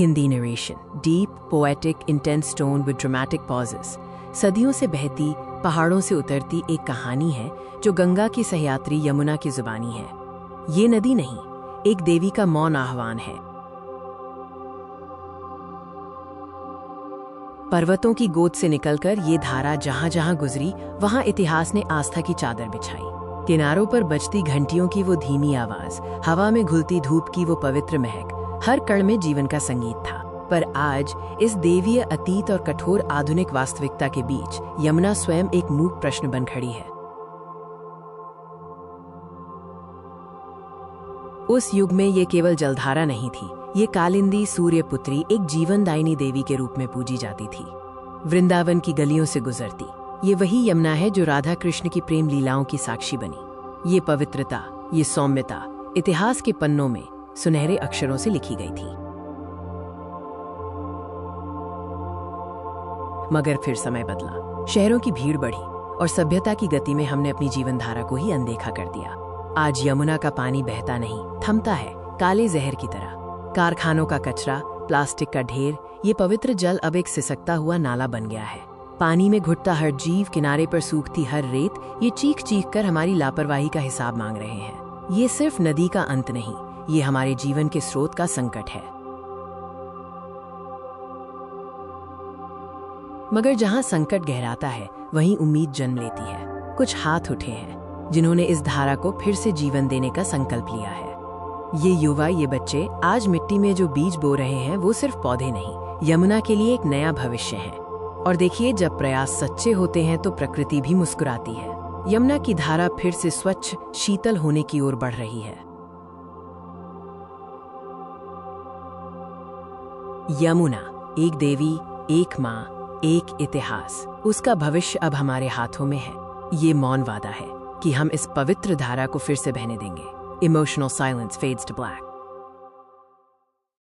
Hindi narration, deep, poetic, intense tone with dramatic pauses. सदियों से बहती, पहाड़ों से उतरती एक कहानी है जो गंगा की सहयात्री यमुना की जुबानी है। ये नदी नहीं, एक देवी का मौन आह्वान है। पर्वतों की गोद से निकलकर ये धारा जहां जहां गुजरी, वहां इतिहास ने आस्था की चादर बिछाई। किनारों पर बजती घंटियों की वो धीमी आवाज, हवा में घुलती धूप की वो पवित्र महक, हर कण में जीवन का संगीत था। पर आज इस देवीय अतीत और कठोर आधुनिक वास्तविकता के बीच यमुना स्वयं एक मूक प्रश्न बन खड़ी है। उस युग में ये केवल जलधारा नहीं थी, ये कालिंदी सूर्यपुत्री एक जीवनदायिनी देवी के रूप में पूजी जाती थी। वृंदावन की गलियों से गुजरती ये वही यमुना है जो राधा कृष्ण की प्रेम लीलाओं की साक्षी बनी। ये पवित्रता, ये सौम्यता इतिहास के पन्नों में सुनहरे अक्षरों से लिखी गई थी। मगर फिर समय बदला, शहरों की भीड़ बढ़ी और सभ्यता की गति में हमने अपनी जीवनधारा को ही अनदेखा कर दिया। आज यमुना का पानी बहता नहीं, थमता है, काले जहर की तरह। कारखानों का कचरा, प्लास्टिक का ढेर, ये पवित्र जल अब एक सिसकता हुआ नाला बन गया है। पानी में घुटता हर जीव, किनारे पर सूखती हर रेत, ये चीख चीख कर हमारी लापरवाही का हिसाब मांग रहे हैं। ये सिर्फ नदी का अंत नहीं, ये हमारे जीवन के स्रोत का संकट है। मगर जहां संकट गहराता है, वहीं उम्मीद जन्म लेती है। कुछ हाथ उठे हैं जिन्होंने इस धारा को फिर से जीवन देने का संकल्प लिया है। ये युवा, ये बच्चे आज मिट्टी में जो बीज बो रहे हैं, वो सिर्फ पौधे नहीं, यमुना के लिए एक नया भविष्य है। और देखिए, जब प्रयास सच्चे होते हैं तो प्रकृति भी मुस्कुराती है। यमुना की धारा फिर से स्वच्छ, शीतल होने की ओर बढ़ रही है। यमुना, एक देवी, एक माँ, एक इतिहास। उसका भविष्य अब हमारे हाथों में है। ये मौन वादा है कि हम इस पवित्र धारा को फिर से बहने देंगे। Emotional silence fades to black.